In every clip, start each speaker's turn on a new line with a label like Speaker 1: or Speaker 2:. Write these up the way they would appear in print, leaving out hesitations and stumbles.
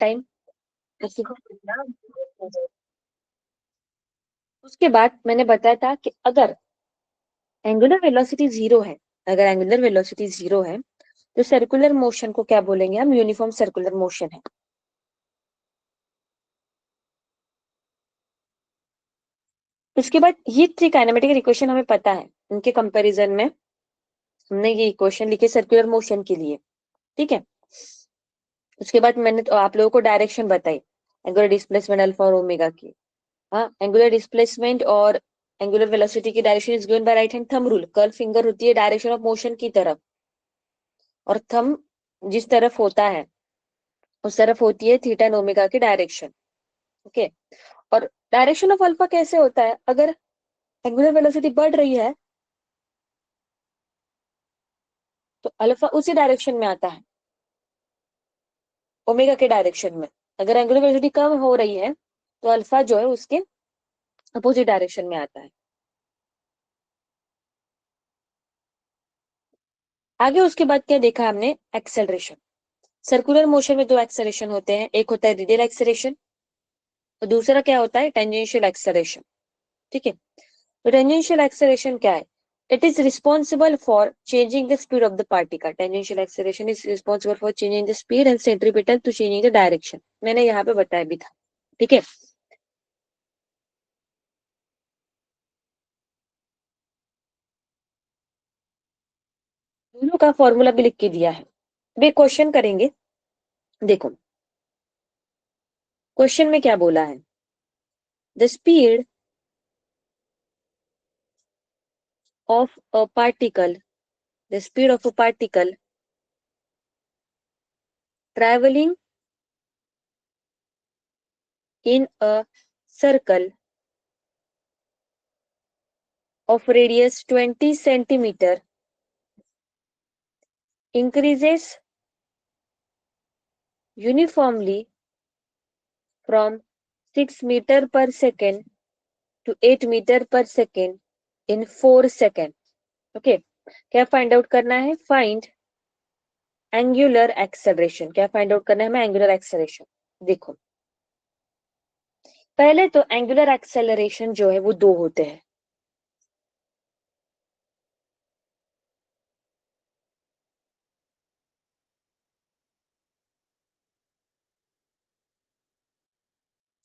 Speaker 1: Time. उसके बाद मैंने बताया था कि अगर एंगुलर वेलोसिटी जीरो है, अगर एंगुलर वेलोसिटी जीरो है तो सर्कुलर मोशन को क्या बोलेंगे हम? यूनिफॉर्म सर्कुलर मोशन है। उसके बाद ये थ्री काइनेमेटिक इक्वेशन हमें पता है, उनके कंपैरिजन में हमने ये इक्वेशन लिखे सर्कुलर मोशन के लिए, ठीक है। उसके बाद मैंने तो आप लोगों को डायरेक्शन बताई, एंगुलर डिस्प्लेसमेंट अल्फा और ओमेगा की। हाँ, एंगुलर डिस्प्लेसमेंट और एंगुलर वेलोसिटी की direction is given bye right hand thumb rule. Curl finger होती है डायरेक्शन ऑफ मोशन की तरफ, और थंब जिस तरफ होता है उस तरफ होती है थीटा एंड ओमेगा की डायरेक्शन। ओके, और डायरेक्शन ऑफ अल्फा कैसे होता है? अगर एंगुलर वेलोसिटी बढ़ रही है तो अल्फा उसी डायरेक्शन में आता है, ओमेगा के डायरेक्शन में। अगर एंगुलर वेलोसिटी कम हो रही है तो अल्फा जो है उसके अपोजिट डायरेक्शन में आता है। आगे उसके बाद क्या देखा हमने? एक्सेलरेशन। सर्कुलर मोशन में दो एक्सेलरेशन होते हैं, एक होता है रेडियल एक्सेलरेशन और दूसरा क्या होता है? Tangential acceleration. ठीक है, तो टेंजेंशियल एक्सेलरेशन क्या है? It is responsible for changing the speed of the particle. Tangential acceleration is responsible for changing the speed and centripetal to changing the direction. मैंने यहाँ पे बताया भी था, ठीक है। दोनों का फॉर्मूला भी लिख के दिया है। अब क्वेश्चन करेंगे, देखो क्वेश्चन में क्या बोला है? The speed of a particle, the speed of a particle traveling in a circle of radius 20 centimeter increases uniformly from 6 meter per second to 8 meter per second in 4 seconds. Okay, क्या find out करना है? Find angular acceleration. क्या find out करना है हमें? Angular acceleration. देखो पहले तो एंगुलर एक्सेलरेशन जो है वो दो होते हैं।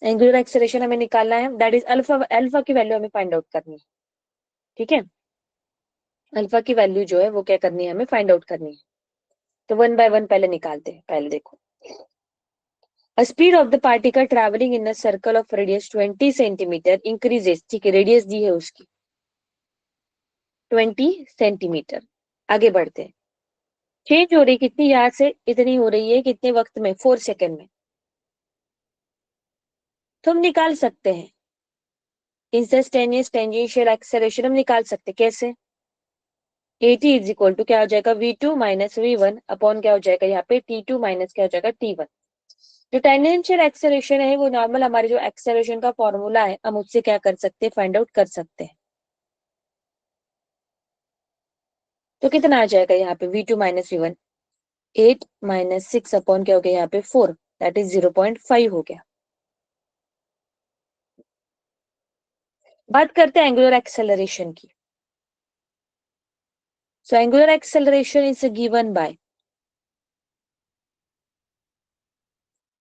Speaker 1: एंगुलर एक्सेलरेशन हमें निकालना है, दैट इज अल्फा। अल्फा की वैल्यू हमें फाइंड आउट करनी है, ठीक है। अल्फा की वैल्यू जो है वो क्या करनी है? हमें फाइंड आउट करनी है। तो वन बाय वन पहले निकालते हैं। पहले देखो, a speed of the particle travelling in a circle of radius 20 centimetre increases. ठीक है, रेडियस दी है उसकी 20 सेंटीमीटर। आगे बढ़ते हैं, चेंज हो रही कितनी? यहाँ से इतनी हो रही है कितने वक्त में? 4 सेकेंड में। तो हम निकाल सकते हैं इंस्टेंटेनियस टेंजेंशियल एक्सेलरेशन। हम निकाल सकते हैं कैसे? AT इज इक्वल टू क्या हो जाएगा? V2 माइनस V1 अपॉन क्या हो जाएगा यहाँ पे? T2 माइनस क्या हो जाएगा? T1। जो टेंजेंशियल एक्सेलरेशन है वो नॉर्मल हमारे जो एक्सेलरेशन का फॉर्मूला है हम उससे क्या कर सकते हैं? फाइंड आउट कर सकते हैं। तो कितना आ जाएगा यहाँ पे? V2 minus V1 8 minus 6 upon क्या हो गया यहाँ पे? 4, दैट इज 0.5 हो गया। बात करते हैं एंगुलर एक्सेलरेशन की। So angular acceleration is given by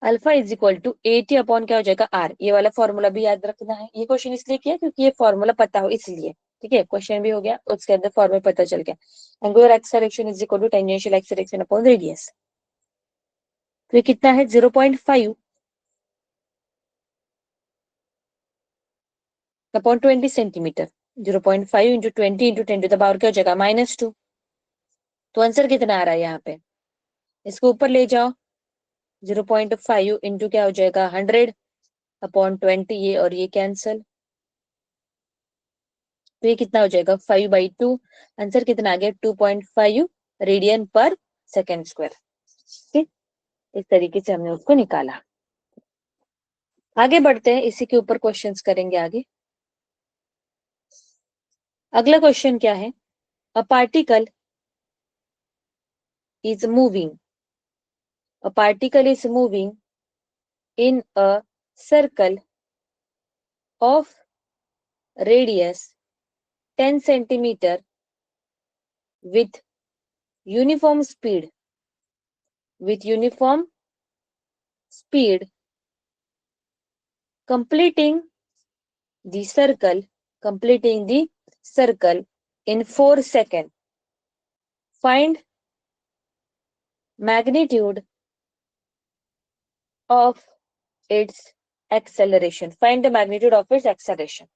Speaker 1: alpha is equal to 80 upon क्या हो जाएगा? आर। ये वाला फॉर्मूला भी याद रखना है। ये क्वेश्चन इसलिए किया क्योंकि ये फॉर्मूला पता हो इसलिए, ठीक है। क्वेश्चन भी हो गया, उसके अंदर फॉर्मूला पता चल गया। Angular acceleration is equal to tangential acceleration upon radius. तो ये कितना है? 0.5 upon 20 centimetre. 0.5 into 20 into 10 to the power क्या हो जाएगा? -2। तो आंसर कितना आ रहा है यहाँ पे? इसको ऊपर ले जाओ, 0.5 इंटू क्या हो जाएगा? 100 अपॉन 20, ये और ये कैंसल। तो ये कितना हो जाएगा? 5/2। आंसर कितना आ गया? 2.5 रेडियन पर सेकेंड स्क्वायर। ठीक, इस तरीके से हमने उसको निकाला। आगे बढ़ते हैं, इसी के ऊपर क्वेश्चंस करेंगे आगे। अगला क्वेश्चन क्या है? A particle is moving, a particle is moving in a circle of radius 10 centimeter with uniform speed completing the circle in 4 seconds. Find magnitude of its acceleration. Find the magnitude of its acceleration.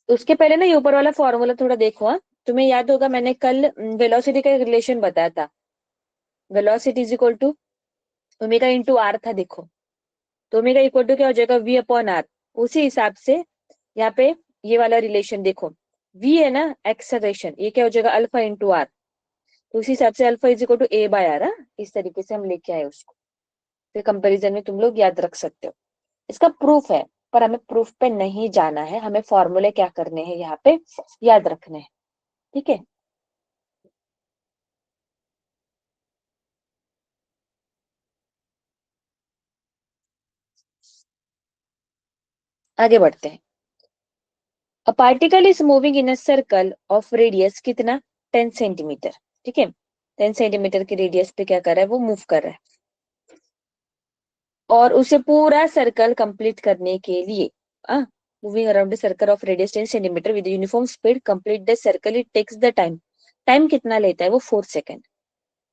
Speaker 1: उसके पहले ना ये ऊपर वाला formula थोड़ा देखो। हाँ, तुम्हें याद होगा मैंने कल वेलोसिटी का एक रिलेशन बताया था। Velocity is equal to omega into R था। देखो तो ओमेगा इक्वल टू क्या हो जाएगा, वी अपॉन आर। उसी हिसाब से यहाँ पे ये वाला रिलेशन देखो, वी है ना एक्सेलरेशन, ये क्या हो जाएगा अल्फा इंटू आर। तो उसी हिसाब से alpha is equal to a by R. इस तरीके से हम लेके आए उसको, फिर कंपैरिजन में तुम लोग याद रख सकते हो। इसका प्रूफ है, पर हमें प्रूफ पे नहीं जाना है, हमें फॉर्मूले क्या करने हैं यहाँ पे याद रखने हैं। ठीक है, आगे बढ़ते हैं। A particle is moving in a circle of radius कितना, 10 सेंटीमीटर। ठीक है, 10 सेंटीमीटर के रेडियस पे क्या कर रहा है, वो मूव कर रहा है। और उसे पूरा सर्कल कंप्लीट करने के लिए moving around the circle of radius 10 centimetre with uniform speed complete the circle, it takes the time. Time कितना लेता है वो 4 second.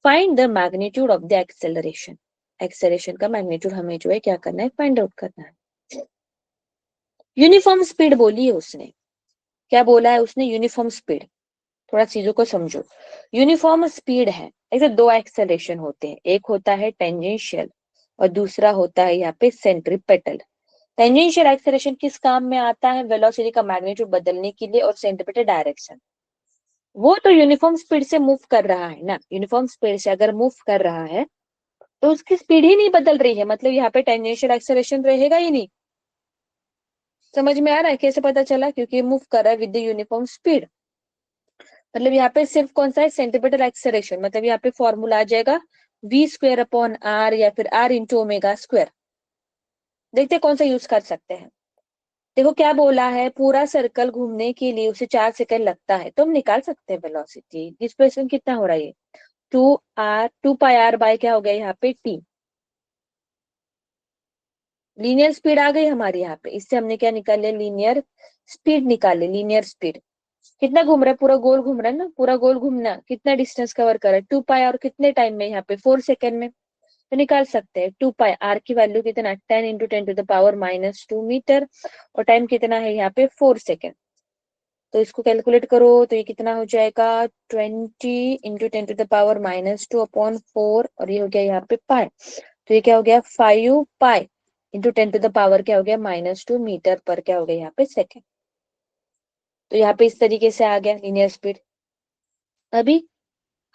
Speaker 1: Find the magnitude of the acceleration. Acceleration का मैग्नीट्यूड हमें जो है क्या करना है, फाइंड आउट करना है। यूनिफॉर्म स्पीड बोली है उसने, क्या बोला है उसने, यूनिफॉर्म स्पीड। थोड़ा चीजों को समझो। यूनिफॉर्म स्पीड है, ऐसे दो एक्सेलरेशन होते हैं, एक होता है टेंजेंशियल और दूसरा होता है यहाँ पे सेंट्रीपेटल। टेंजेंशियल एक्सेलरेशन किस काम में आता है, वेलोसिटी का मैग्नीट्यूड बदलने के लिए, और सेंट्रीपेटल डायरेक्शन। वो तो यूनिफॉर्म स्पीड से मूव कर रहा है ना, यूनिफॉर्म स्पीड से अगर मूव कर रहा है तो उसकी स्पीड ही नहीं बदल रही है, मतलब यहाँ पे टेंजेंशियल एक्सेलरेशन रहेगा ही नहीं। समझ में आ रहा है कैसे पता चला, क्योंकि मूव कर रहा है विद द यूनिफॉर्म स्पीड। मतलब यहाँ पे सिर्फ कौन सा है, सेंट्रीपेटल एक्सेलरेशन। मतलब यहाँ पे फॉर्मूला आ जाएगा v स्क्वायर अपॉन आर या फिर r इंटू ओमेगा स्क्वायर। देखते हैं कौन सा यूज कर सकते हैं। देखो क्या बोला है, पूरा सर्कल घूमने के लिए उसे 4 सेकंड लगता है, तो हम निकाल सकते हैं वेलोसिटी। डिस्प्लेसमेंट कितना हो रहा है, 2 पाई आर बाय क्या हो गया यहाँ पे t। लीनियर स्पीड आ गई हमारी यहाँ पे, इससे हमने क्या निकाल लिया, लीनियर स्पीड निकाले। लीनियर स्पीड कितना घूम रहा है, पूरा गोल घूम रहा है ना, पूरा गोल घूमना कितना डिस्टेंस कवर कर रहा है, 2 पाई, और कितने टाइम में, यहाँ पे 4 सेकेंड में। तो निकाल सकते हैं 2 पाई आर की वैल्यू कितना, 10 इंटू 10⁻⁻2 मीटर, और टाइम कितना है यहाँ पे 4 सेकेंड। तो इसको कैलकुलेट करो तो ये कितना हो जाएगा, 20 इंटू 10⁻²/4, और ये हो गया यहाँ पे पाई। तो ये क्या हो गया, 5 पाई इंटू 10 क्या हो गया -2 मीटर पर क्या हो गया यहाँ पे सेकेंड। तो यहाँ पे इस तरीके से आ गया लीनियर स्पीड। अभी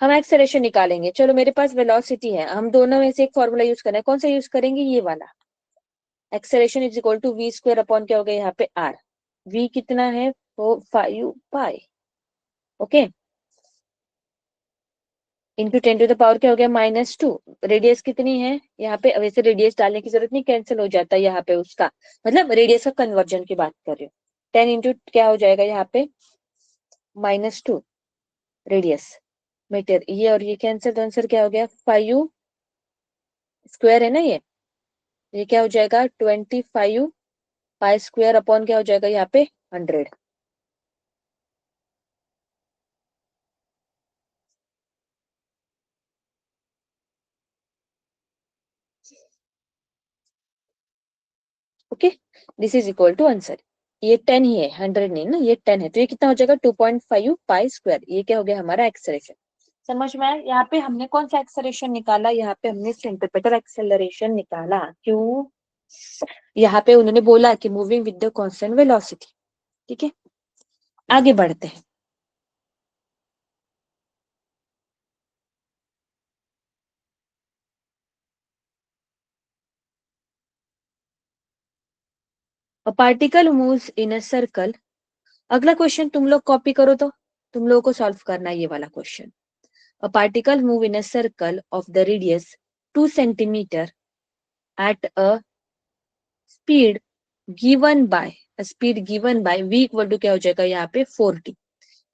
Speaker 1: हम एक्सेलरेशन निकालेंगे। चलो मेरे पास वेलोसिटी है, हम दोनों में से एक फॉर्मूला यूज करना है, कौन सा यूज करेंगे, ये वाला। Acceleration is equal to v square upon क्या हो गया यहाँ पे आर। वी कितना है, वो 5 पाई, ओके, इंटू 10⁻, क्या हो गया -2। रेडियस कितनी है यहाँ पे, वैसे रेडियस डालने की जरूरत नहीं, कैंसिल हो जाता है यहाँ पे उसका, मतलब रेडियस का कन्वर्जन की बात कर रही हूँ। 10 इंटू क्या हो जाएगा यहाँ पे -2 रेडियस मीटर, ये और ये कैंसिल, तो आंसर क्या हो गया 5 स्क्वायर है ना ये क्या हो जाएगा 25 पाई स्क्वायर अपॉन क्या हो जाएगा यहाँ पे 100। Okay, this is equal to answer. ये 10 ही है, 100 नहीं ना, ये 10 है, तो ये कितना हो जाएगा 2.5 पाई स्क्वायर। ये क्या हो गया हमारा एक्सेलरेशन। समझ में आया, यहाँ पे हमने कौन सा एक्सेलरेशन निकाला, यहाँ पे हमने सेंट्रीपेटल एक्सेलरेशन निकाला। क्यों, यहाँ पे उन्होंने बोला कि moving with the constant velocity. ठीक है, आगे बढ़ते हैं। A particle moves in a circle. अगला क्वेश्चन तुम लोग कॉपी करो, तो तुम लोगों को सॉल्व करना है ये वाला question. A particle move in a circle of the radius 2 centimeter at a speed given by v equal to क्या हो जाएगा यहाँ पे 40।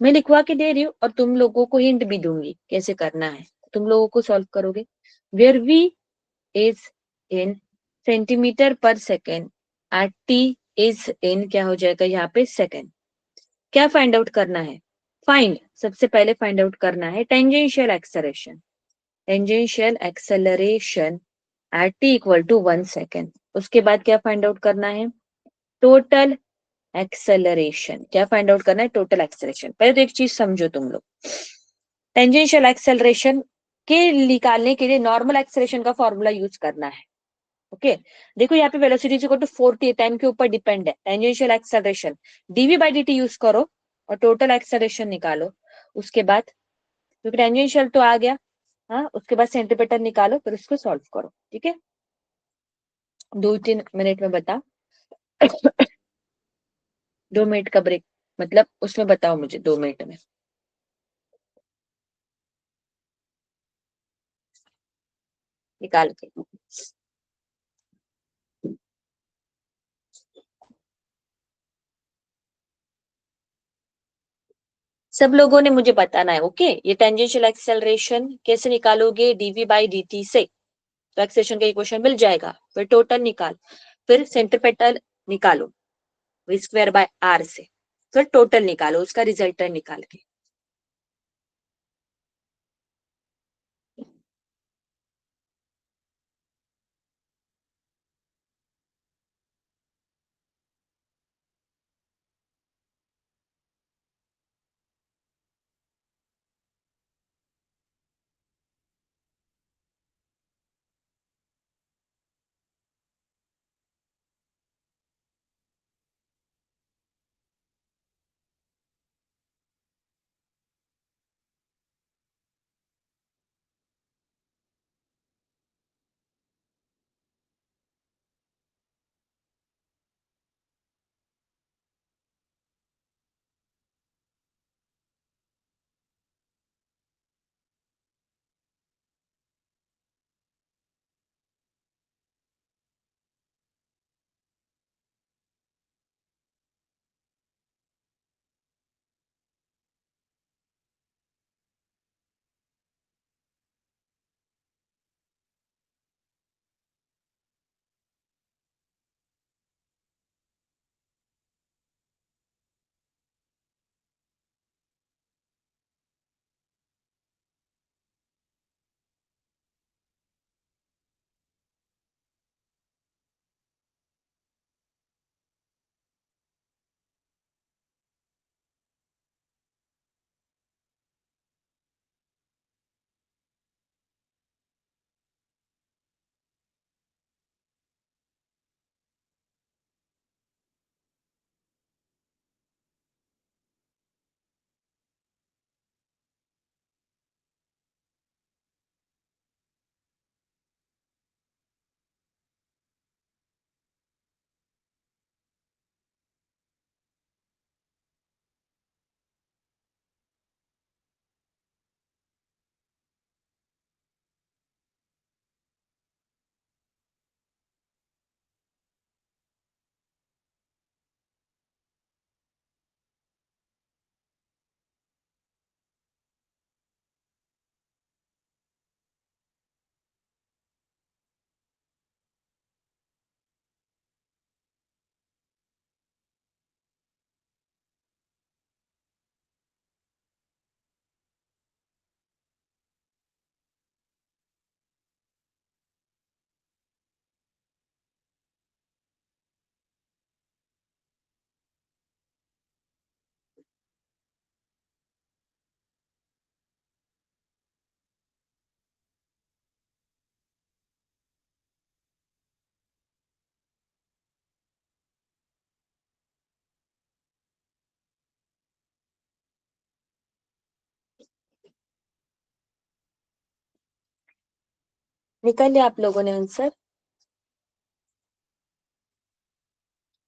Speaker 1: मैं लिखवा के दे रही हूँ और तुम लोगों को हिंट भी दूंगी कैसे करना है, तुम लोगों को सॉल्व करोगे। Where v is in centimetre per second at t is in क्या हो जाएगा यहाँ पे सेकेंड। क्या फाइंड आउट करना है? सबसे पहले फाइंड आउट करना है tangential acceleration. Tangential acceleration at t equal to 1 second. उसके बाद क्या फाइंड आउट करना है? Total acceleration. क्या फाइंड आउट करना है? Total acceleration. पहले तो एक चीज समझो तुम लोग, टेंजेंशियल एक्सेलरेशन के निकालने के लिए नॉर्मल एक्सेलरेशन का फॉर्मूला यूज करना है। ओके देखो यहाँ पे वेलोसिटी इक्वल टू 40 टाइम के ऊपर डिपेंड है। Tangential acceleration dv by dt use करो और टोटल एक्सेलरेशन निकालो। उसके बाद क्योंकि टेंजेंशियल तो आ गया, हाँ, उसके बाद सेंटीमीटर निकालो, फिर उसको सॉल्व करो। ठीक है, 2-3 मिनट में बता 2 मिनट का ब्रेक, मतलब उसमें बताओ मुझे 2 मिनट में। निकाल के सब लोगों ने मुझे बताना है। ओके ये टेंजेंशियल एक्सेलरेशन कैसे निकालोगे? डीवी बाई dt से तो एक्सेलरेशन का इक्वेशन मिल जाएगा। फिर टोटल निकाल, फिर सेंट्रीपेटल निकालो v स्क्वायर बाय r से, फिर टोटल निकालो उसका रिजल्टेंट निकाल के। निकल लिया आप लोगों ने आंसर?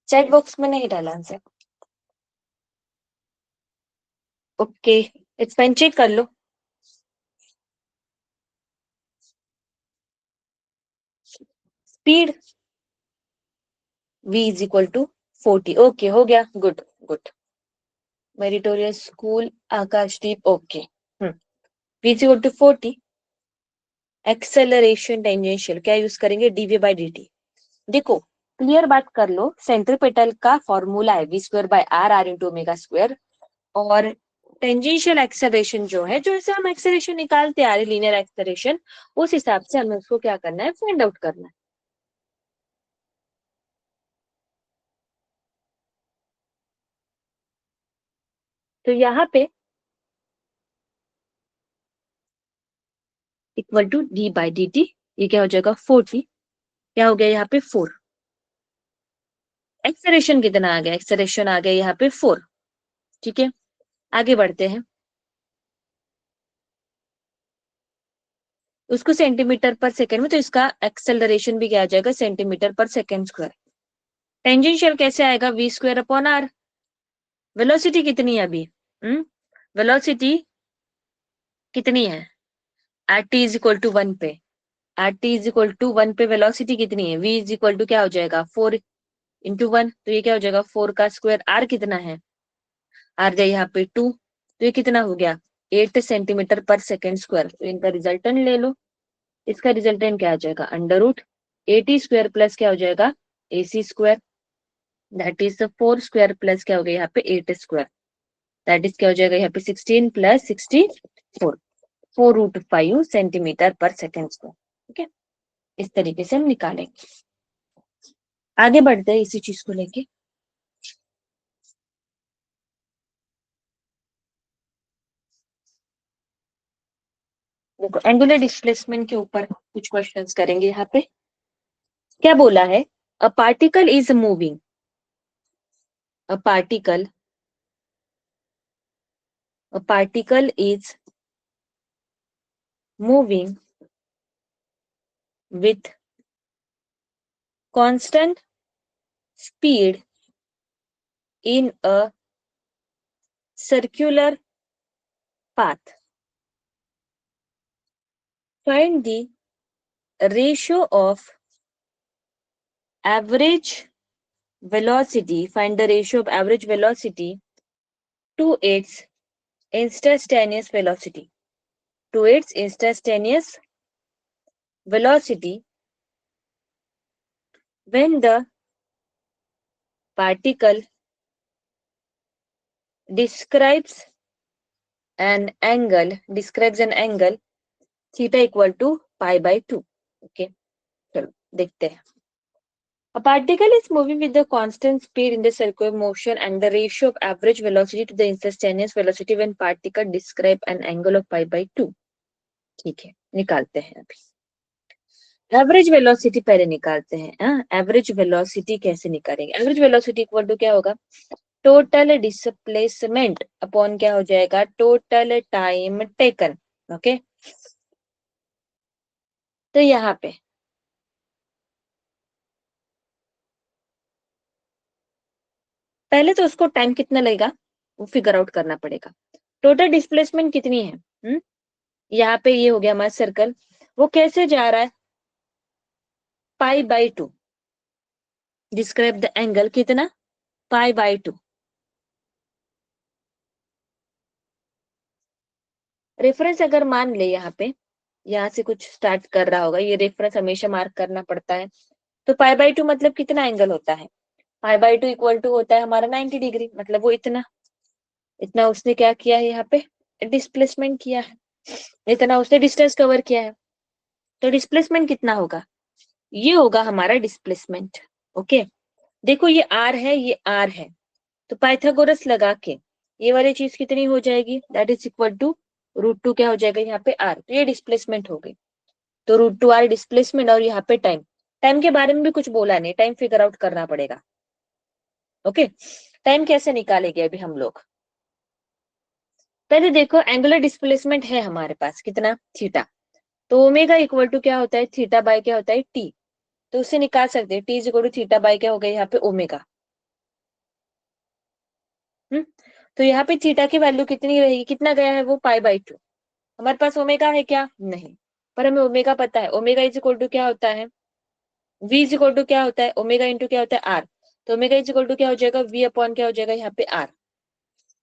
Speaker 1: चैट बॉक्स में नहीं डाला answer? Okay it's fine, check कर लो। Speed v is equal to 40। Okay, हो गया, good good. Meritorious school, Akashdeep, okay. v is equal to 40। Acceleration tangential क्या यूज करेंगे, dv बाई dt। देखो क्लियर बात कर लो, सेंट्रीपेटल का फॉर्मूला है v square by R, R into omega square. और टेंजेंशियल एक्सेलरेशन जो है, जो ऐसे हम एक्सेलरेशन निकालते आ रहे लीनियर एक्सेलरेशन, उस हिसाब से हमें उसको क्या करना है, फाइंड आउट करना है। तो यहाँ पे equal to d by d t, ये क्या हो जाएगा 40, क्या हो गया यहाँ पे 4। एक्सेलरेशन कितना आ गया, एक्सेलरेशन आ गया यहाँ पे 4। ठीक है, आगे बढ़ते हैं। उसको सेंटीमीटर पर सेकंड में, तो इसका एक्सेलरेशन भी क्या आ जाएगा, सेंटीमीटर पर सेकंड स्क्वायर। टेंजेंशियल कैसे आएगा, v square upon R. Velocity कितनी है अभी, वेलोसिटी कितनी है, at t is equal to 1 पे, at t is equal to 1 पे वेलोसिटी कितनी है, v इज इक्वल टू क्या हो जाएगा 4 इंटू 1, तो ये क्या हो जाएगा 4 का स्क्वायर। आर कितना है, आर जाए यहाँ पे 2, तो ये कितना हो गया 8 सेंटीमीटर पर सेकेंड स्क्वायर। तो इनका रिजल्टेंट ले लो, इसका रिजल्टेंट क्या आ जाएगा, अंडर रूट 80 स्क्वायर प्लस क्या हो जाएगा AC square, that is 4 square plus क्या हो गया यहाँ पे 8 स्क्वायर, दैट इज क्या हो जाएगा यहाँ पे 16 plus 64, 4√5 centimetre per second square. ठीक है, इस तरीके से हम निकालेंगे। आगे बढ़ते हैं इसी चीज को लेके। देखो एंगुलर डिस्प्लेसमेंट के ऊपर कुछ क्वेश्चंस करेंगे। यहाँ पे क्या बोला है, a particle is moving, a particle is moving with constant speed in a circular path. Find the ratio of average velocity. Find the ratio of average velocity to its instantaneous velocity. To its instantaneous velocity when the particle describes an angle theta equal to pi by 2. Okay, चलो देखते हैं। A particle is moving with the constant speed in the circular motion and the ratio of average velocity to the instantaneous velocity when particle describe an angle of pi by 2. ठीक है, निकालते हैं अभी। Average velocity पहले निकालते हैं। Average velocity कैसे निकालेंगे, एवरेज वेलोसिटी इक्वल टू क्या होगा, टोटल डिस्प्लेसमेंट अपॉन क्या हो जाएगा, टोटल टाइम टेकन। ओके, तो यहाँ पे पहले तो उसको टाइम कितना लगेगा वो फिगर आउट करना पड़ेगा। टोटल डिस्प्लेसमेंट कितनी है, यहाँ पे ये हो गया हमारा सर्कल, वो कैसे जा रहा है, pi by 2। Describe the angle कितना, पाई बाई 2। रेफरेंस अगर मान ले यहाँ पे, यहाँ से कुछ स्टार्ट कर रहा होगा, ये रेफरेंस हमेशा मार्क करना पड़ता है। तो पाई बाई 2 मतलब कितना एंगल होता है, पाई बाई 2 इक्वल टू होता है हमारा 90 डिग्री, मतलब वो इतना, इतना उसने क्या किया है यहाँ पे, डिस्प्लेसमेंट किया है, इतना उसने डिस्टेंस कवर किया है। तो डिस्प्लेसमेंट कितना होगा, ये होगा हमारा डिस्प्लेसमेंट। ओके, देखो ये आर है, ये आर है, तो पाइथागोरस लगा के ये वाली चीज कितनी हो जाएगी, दैट इज इक्वल टू √2 क्या हो जाएगा यहाँ पे आर, तो ये डिस्प्लेसमेंट हो गई। तो √2 आर डिस्प्लेसमेंट, और यहाँ पे टाइम, टाइम के बारे में भी कुछ बोला नहीं, टाइम फिगर आउट करना पड़ेगा। ओके, टाइम कैसे निकालेंगे अभी हम लोग, पहले देखो एंगुलर डिस्प्लेसमेंट है हमारे पास कितना, थीटा, तो ओमेगा इक्वल टू क्या होता है, थीटा बाय क्या होता है टी, तो उससे निकाल सकते हैं t is equal to theta by क्या हो गया यहाँ पे ओमेगा। तो यहाँ पे थीटा की वैल्यू कितनी रहेगी, कितना गया है वो पाई बाई 2। हमारे पास ओमेगा है क्या, नहीं, पर हमें ओमेगा पता है, ओमेगा इज इक्वल टू क्या होता है v इज इक्वल टू क्या होता है, ओमेगा इंटू क्या होता है आर, तो ओमेगा इज इक्वल टू क्या हो जाएगा, v अपॉन क्या हो जाएगा यहाँ पे आर,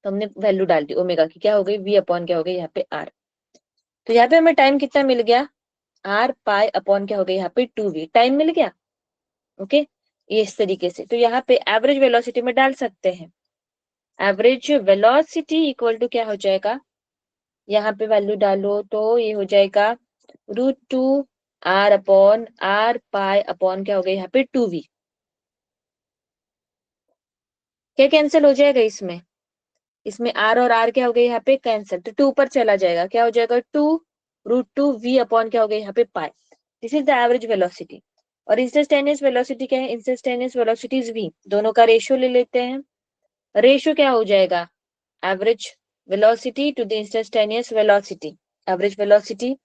Speaker 1: तो हमने वैल्यू डाल दी ओमेगा की, क्या हो गई v अपॉन क्या हो गई यहाँ पे आर, तो यहाँ पे हमें टाइम कितना मिल गया, आर पाई अपॉन क्या हो गया यहाँ पे 2v, टाइम मिल गया। ओके, ये इस तरीके से, तो यहाँ पे एवरेज वेलोसिटी में डाल सकते हैं, एवरेज वेलोसिटी इक्वल टू क्या हो जाएगा, यहाँ पे वैल्यू डालो तो ये हो जाएगा √2 R upon R pi upon क्या हो गया यहाँ पे 2v, क्या कैंसिल हो जाएगा इसमें, इसमें आर और आर क्या हो गया यहाँ पे कैंसिल, तो 2 ऊपर चला जाएगा, क्या हो जाएगा 2 √2 v अपॉन क्या हो गया यहाँ पे pi, this is the average velocity. और इंस्टेंटेनियस वेलोसिटी क्या है, इंस्टेंटेनियस वेलोसिटी इज v, दोनों का रेशियो ले लेते हैं, रेशियो क्या हो जाएगा, average velocity to the instantaneous velocity, average velocity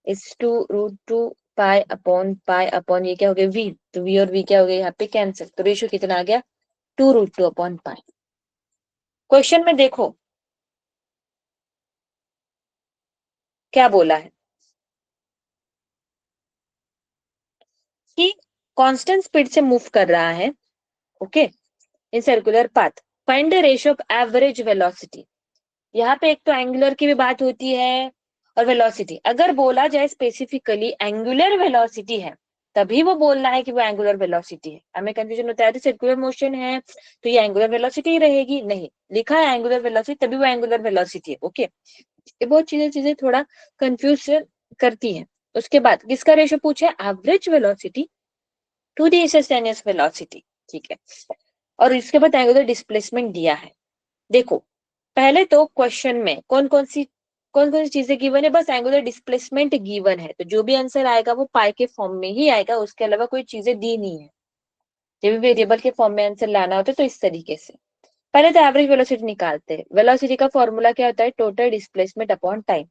Speaker 1: is 2 √2 pi upon ये क्या हो गया v, तो v और v क्या हो गया यहाँ पे कैंसिल, तो रेशियो कितना आ गया 2 √2 अपॉन पाई। क्वेश्चन में देखो क्या बोला है कि कांस्टेंट स्पीड से मूव कर रहा है, okay, in circular path, find the ratio of average velocity, यहाँ पे एक तो एंगुलर की भी बात होती है और वेलोसिटी, अगर बोला जाए स्पेसिफिकली एंगुलर वेलोसिटी है तभी वो बोलना है कि वो एंगुलर वेलोसिटी है, हमें कंफ्यूजन होता है तो सर्कुलर मोशन है तो ये एंगुलर वेलोसिटी ही रहेगी, नहीं लिखा है एंगुलर वेलोसिटी तभी वो एंगुलर वेलोसिटी है। ओके, ये बहुत चीजें थोड़ा कंफ्यूजन करती है। उसके बाद किसका रेशियो पूछा है, average velocity to the instantaneous velocity, ठीक है, और इसके बाद एंगुलर डिस्प्लेसमेंट दिया है। देखो पहले तो क्वेश्चन में कौन कौन सी चीजें गिवन है, बस एंगुलर डिस्प्लेसमेंट गिवन है, तो जो भी आंसर आएगा वो पाई के फॉर्म में ही आएगा, उसके अलावा कोई चीजें दी नहीं है, जब भी वेरिएबल के फॉर्म में आंसर लाना होता है तो इस तरीके से। पहले तो एवरेज वेलोसिटी निकालते हैं, वेलोसिटी का फॉर्मूला क्या होता है, total displacement upon time,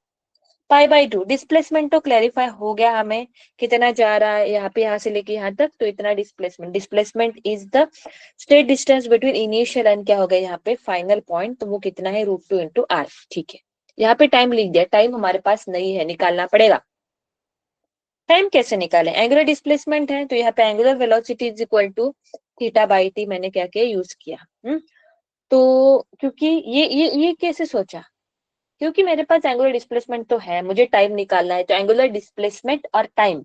Speaker 1: pi, displacement तो क्लैरिफाई हो गया हमें, कितना जा रहा है यहाँ पे, यहाँ से लेके यहाँ तक, तो इतना displacement, displacement is the state distance between initial and क्या हो गया यहाँ पे फाइनल पॉइंट, तो वो कितना है √2 इंटू आर, ठीक है, यहाँ पे टाइम लिख दिया, टाइम हमारे पास नहीं है, निकालना पड़ेगा। टाइम कैसे निकालें, एंगुलर डिस्प्लेसमेंट है तो यहाँ पे angular velocity is equal to θ/t, मैंने क्या किया यूज किया, तो क्योंकि ये कैसे सोचा, क्योंकि मेरे पास एंगुलर डिस्प्लेसमेंट तो है, मुझे टाइम निकालना है, तो एंगुलर डिस्प्लेसमेंट और टाइम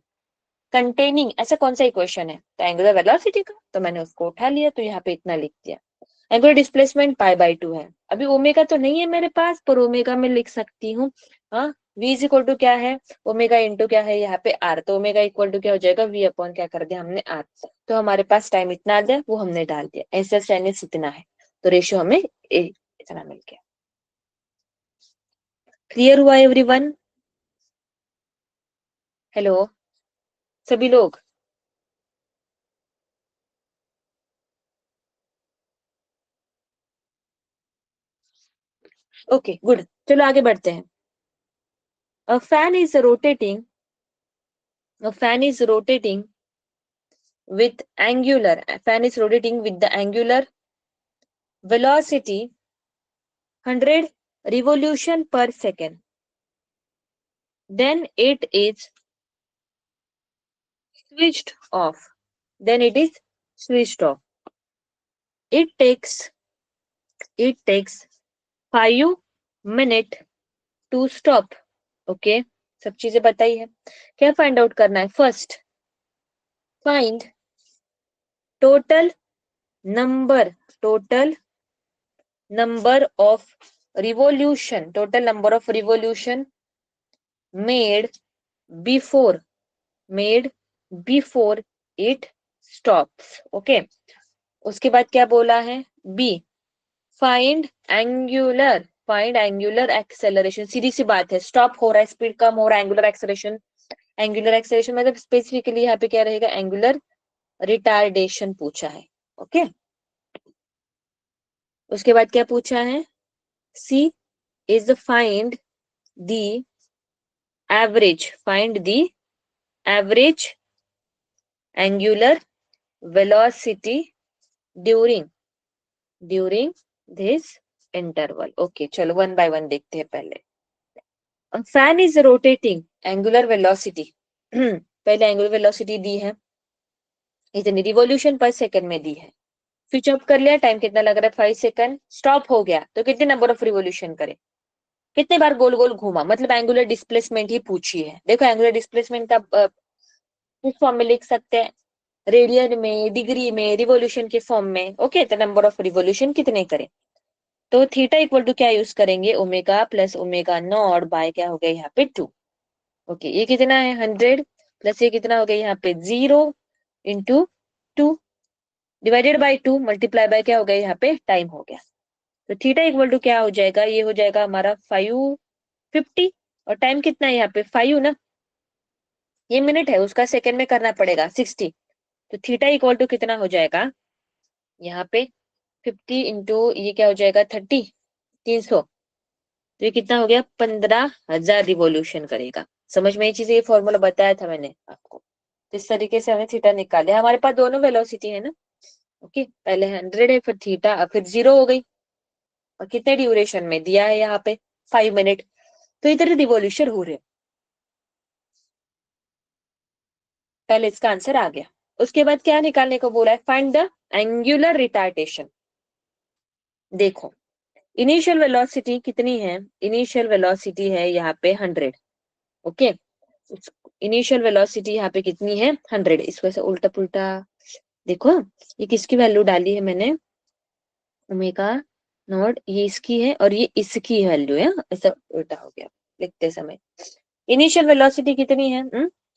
Speaker 1: कंटेनिंग ऐसा कौन सा इक्वेशन है, तो एंगुलर वेलोसिटी का, तो मैंने उसको उठा लिया, तो यहाँ पे इतना लिख दिया। एंगुलर डिस्प्लेसमेंट पाई/2 है, अभी ओमेगा तो नहीं है मेरे पास, पर ओमेगा में लिख सकती हूँ, हाँ, v इज इक्वल टू क्या है, ओमेगा इंटू क्या है यहाँ पे r, तो ओमेगा इक्वल टू क्या हो जाएगा v अपॉन क्या कर दिया हमने r, तो हमारे पास टाइम इतना आ गया, वो हमने डाल दिया, ऐसा टेनिस इतना है, तो रेशियो हमें इतना मिल गया। क्लियर हुआ एवरीवन, हेलो सभी लोग, ओके गुड, चलो आगे बढ़ते हैं। A fan is rotating, a fan is rotating with angular, a fan is rotating with the angular velocity 100 revolution per second. Then it is switched off. Then it is switched off. It takes 5 minutes to stop. Okay, सब चीजें बताई है, क्या find out करना है, first find total number, total number of total number of revolution made before made before it stops, okay, उसके बाद क्या बोला है, बी फाइंड एंगुलर एक्सेलरेशन, सीधी सी बात है, स्टॉप हो रहा है, स्पीड कम हो रहा है, एंगुलर एक्सेलरेशन मतलब स्पेसिफिकली यहाँ पे क्या रहेगा, एंगुलर रिटार्डेशन पूछा है, ओके, उसके बाद क्या पूछा है, C is find the find the average angular velocity during this interval, okay, चलो वन बाय वन देखते हैं पहले। Fan is rotating, angular velocity पहले एंगुलर वेलोसिटी दी है, इतनी रिवॉल्यूशन पर सेकंड में दी है। स्विच ऑफ कर लिया, टाइम कितना लग रहा है 5 सेकंड, स्टॉप हो गया तो कितने नंबर ऑफ रिवॉल्यूशन करे, कितने बार गोल गोल घूमा, मतलब एंगुलर डिस्प्लेसमेंट ही पूछी है। देखो एंगुलर डिस्प्लेसमेंट का किस फॉर्म में लिख सकते हैं, रेडियन में, डिग्री में, रिवॉल्यूशन के फॉर्म में। ओके, तो नंबर ऑफ रिवॉल्यूशन कितने करें, तो थीटा इक्वल टू क्या यूज करेंगे, omega plus omega naught by क्या हो गया यहाँ पे 2। ओके, ये कितना है 100 प्लस ये कितना हो गया यहाँ पे 0 into 2 divided by 2 multiply by क्या हो गया यहाँ पे टाइम हो गया। तो थीटा इक्वल टू क्या हो जाएगा, ये हो जाएगा हमारा 550 और टाइम कितना है यहाँ पे 5 ना, ये मिनट है, उसका सेकंड में करना पड़ेगा 60। तो थीटा इक्वल टू कितना हो जाएगा यहाँ पे 50 इंटू ये क्या हो जाएगा 30 300, तो ये कितना हो गया 15,000 रिवॉल्यूशन करेगा। समझ में ये चीज, ये फॉर्मूला बताया था मैंने आपको। तो इस तरीके से हमें थीटा निकाले, हमारे पास दोनों वेलोसिटी है ना। ओके, पहले 100 है, फिर थीटा, फिर 0 हो गई, और कितने ड्यूरेशन में दिया है यहाँ पे 5 मिनट, तो इधर रिवॉल्यूशन हो रहे हैं। पहले इसका आंसर आ गया। उसके बाद क्या निकालने को बोला है, फाइंड द एंगुलर रिटार्डेशन। देखो इनिशियल वेलोसिटी कितनी है, इनिशियल वेलोसिटी है यहाँ पे 100। ओके, इनिशियल वेलोसिटी यहाँ पे कितनी है 100, इसको ऐसे उल्टा पुल्टा देखो, ये किसकी वैल्यू डाली है मैंने, ओमेगा नॉट, ये इसकी है और ये इसकी वैल्यू है, ऐसा उल्टा हो गया लिखते समय। इनिशियल वेलोसिटी कितनी है,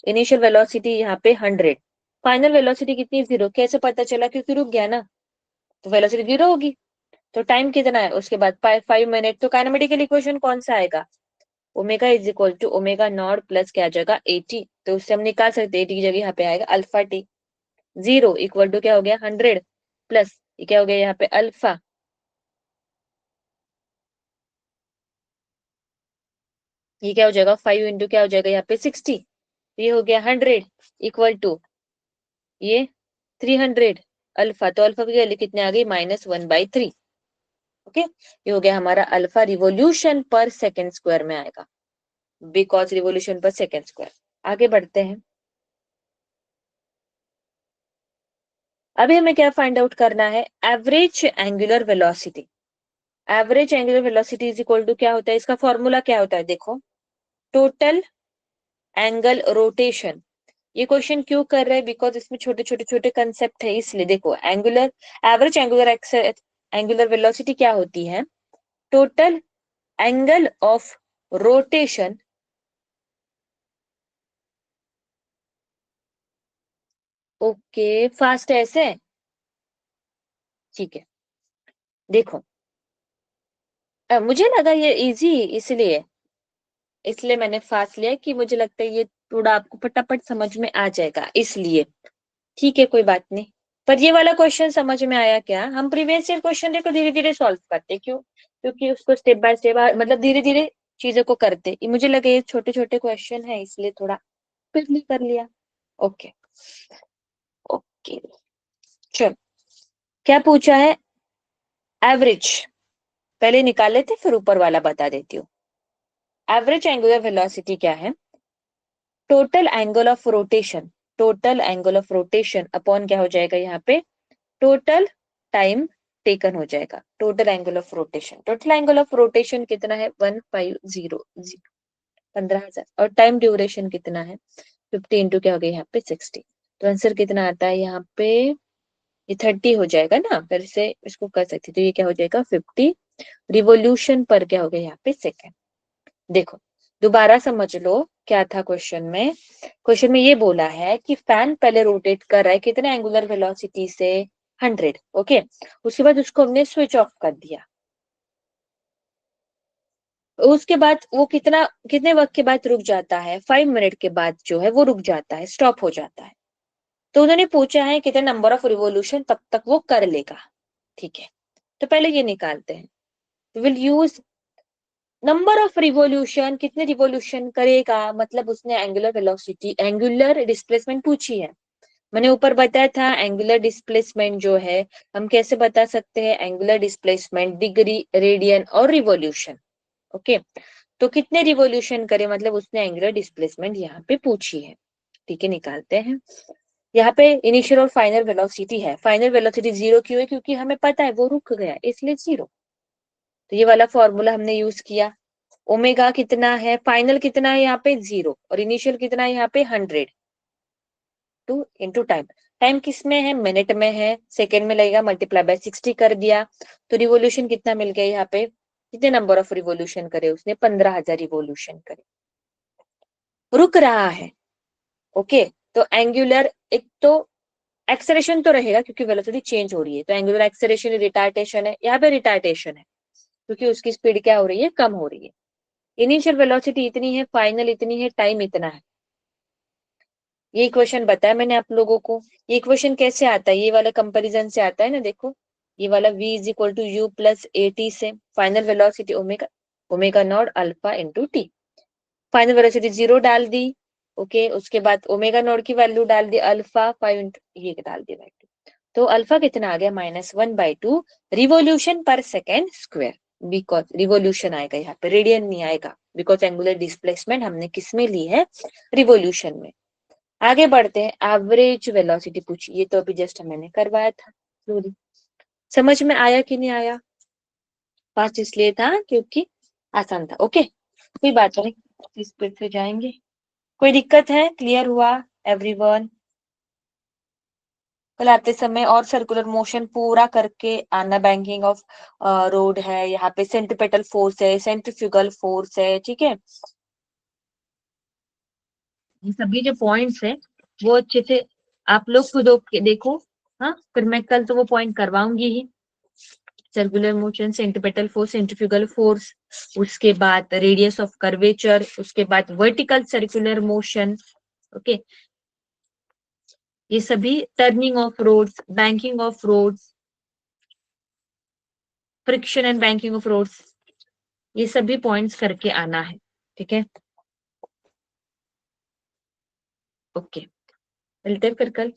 Speaker 1: इनिशियल वेलोसिटी यहाँ पे 100, फाइनल वेलोसिटी कितनी 0, कैसे पता चला, क्योंकि रुक गया ना, तो वेलोसिटी 0 होगी। तो टाइम कितना है उसके बाद 5 मिनट, तो काइनेमेटिकल इक्वेशन कौन सा आएगा, omega is equal to omega naught plus क्या आ जाएगा 80, तो उससे हम निकाल सकते हैं 80 की जगह यहाँ पे आएगा अल्फा टी। 0 इक्वल टू क्या हो गया 100 प्लस ये क्या हो गया यहाँ पे अल्फा, ये क्या हो जाएगा 5 इंटू क्या हो जाएगा यहाँ पे 60, ये हो गया 100 इक्वल टू ये 300 अल्फा, तो अल्फा की वैल्यू कितने आ गई -1/3। ओके, ये हो गया हमारा alpha revolution per second square में आएगा, because revolution per second square. आगे बढ़ते हैं, अभी हमें क्या फाइंड आउट करना है, average angular velocity. Average angular velocity is equal to क्या होता है, इसका फॉर्मूला क्या होता है, देखो टोटल एंगल रोटेशन। ये क्वेश्चन क्यों कर रहे हैं, बिकॉज इसमें छोटे छोटे छोटे कंसेप्ट है, इसलिए देखो एंगुलर, एवरेज एंगुलर वेलोसिटी क्या होती है, total angle of rotation okay fast ऐसे, ठीक है। देखो मुझे लगा ये इजी, इसलिए इसलिए मैंने फास्ट लिया कि मुझे लगता है ये थोड़ा आपको फटाफट समझ में आ जाएगा, इसलिए ठीक है कोई बात नहीं। पर ये वाला क्वेश्चन समझ में आया क्या, हम प्रीवियस ईयर क्वेश्चन देखो धीरे धीरे सॉल्व करते, क्यों, क्योंकि उसको स्टेप बाय स्टेप मतलब धीरे धीरे चीजों को करते, मुझे लगे ये छोटे छोटे क्वेश्चन है इसलिए थोड़ा क्विकली कर लिया। ओके ओके, चलो क्या पूछा है, एवरेज पहले निकाल लेते फिर ऊपर वाला बता देती हूँ। एवरेज एंगुलर वेलोसिटी क्या है, total angle of rotation, total angle of rotation upon क्या हो जाएगा यहाँ पे टोटल टाइम टेकन हो जाएगा, total angle of rotation, total angle of rotation कितना है 1500, 15,000, और टाइम ड्यूरेशन कितना है 50 इंटू क्या हो गया यहाँ पे 60, तो आंसर कितना आता है यहाँ पे, ये 30 हो जाएगा ना, फिर से इसको कर सकते, तो ये क्या हो जाएगा 50 रिवोल्यूशन पर क्या हो गया यहाँ पे सेकेंड। देखो दोबारा समझ लो क्या था क्वेश्चन में, क्वेश्चन में ये बोला है कि फैन पहले रोटेट कर रहा है कितने एंगुलर वेलोसिटी से 100, ओके, उसके बाद उसको हमने स्विच ऑफ कर दिया, उसके बाद वो कितने वक्त के बाद रुक जाता है, 5 मिनट के बाद जो है वो रुक जाता है, स्टॉप हो जाता है। तो उन्होंने पूछा है कितने नंबर ऑफ रिवोल्यूशन तब तक वो कर लेगा, ठीक है। तो पहले ये निकालते हैं, will use number of revolution, कितने रिवोल्यूशन करेगा, मतलब उसने एंगुलर वेलोसिटी एंगुलर डिस्प्लेसमेंट पूछी है। मैंने ऊपर बताया था एंगुलर डिस्प्लेसमेंट जो है हम कैसे बता सकते हैं, एंगुलर डिस्प्लेसमेंट डिग्री, रेडियन और रिवोल्यूशन। ओके, तो कितने रिवोल्यूशन करे, मतलब उसने एंगुलर डिस्प्लेसमेंट यहाँ पे पूछी है, ठीक है निकालते हैं। यहाँ पे इनिशियल और फाइनल वेलोसिटी है, फाइनल वेलोसिटी 0 क्यों है, क्योंकि हमें पता है वो रुक गया इसलिए 0। तो ये वाला फॉर्मूला हमने यूज किया। ओमेगा कितना है, फाइनल कितना है यहाँ पे 0 और इनिशियल कितना है यहाँ पे 100 टू इंटू टाइम। टाइम किस में है, मिनट में है, सेकेंड में लगेगा, मल्टीप्लाई बाय 60 कर दिया। तो रिवोल्यूशन कितना मिल गया यहाँ पे, कितने नंबर ऑफ रिवोल्यूशन करे उसने, 15,000 रिवोल्यूशन करे, रुक रहा है। ओके, तो एंगुलर एक तो एक्सेलरेशन तो रहेगा क्योंकि वेलोसिटी चेंज हो रही है, तो एंगुलर एक्सेलरेशन रिटार्टेशन है, यहाँ पे रिटार्टेशन है क्योंकि उसकी स्पीड क्या हो रही है, कम हो रही है। इनिशियल वेलोसिटी इतनी है, फाइनल इतनी है, टाइम इतना है। ये इक्वेशन बताया मैंने आप लोगों को। ये इक्वेशन कैसे आता है, ये वाला कंपैरिजन से आता है ना, देखो ये वाला v is equal to u plus a t से final velocity omega, omega naught alpha into t. Final velocity 0 डाल दी, ओके, उसके बाद ओमेगा नॉट की वैल्यू डाल दी अल्फा 5 इंटू ये डाल दी बाई 2। तो अल्फा कितना आ गया, -1/2 revolution per second square, because revolution आएगा यहाँ पे, रेडियन नहीं आएगा, बिकॉज एंगुलर डिस्प्लेसमेंट हमने किस में ली है, रिवोल्यूशन में। आगे बढ़ते हैं, एवरेज वेलोसिटी पूछी, ये तो अभी जस्ट मैंने करवाया था। समझ में आया कि नहीं आया, फास्ट इसलिए था क्योंकि आसान था। ओके, कोई बात नहीं, इस पे से जाएंगे। कोई दिक्कत है, क्लियर हुआ एवरीवन? कल आते समय और सर्कुलर मोशन पूरा करके आना। बैंकिंग ऑफ रोड है, यहाँ पे सेंट्रीपेटल फोर्स है, सेंट्रीफ्यूगल फोर्स है, ठीक है। ये सभी जो पॉइंट्स है वो अच्छे से आप लोग खुद देखो, हाँ, फिर मैं कल तो वो पॉइंट करवाऊंगी ही। Circular motion, centripetal force, centrifugal force, उसके बाद रेडियस ऑफ कर्वेचर, उसके बाद वर्टिकल सर्कुलर मोशन, ओके, ये सभी turning of roads, banking of roads, friction and banking of roads, ये सभी पॉइंट्स करके आना है, ठीक है। ओके, मिलते हैं फिर कल।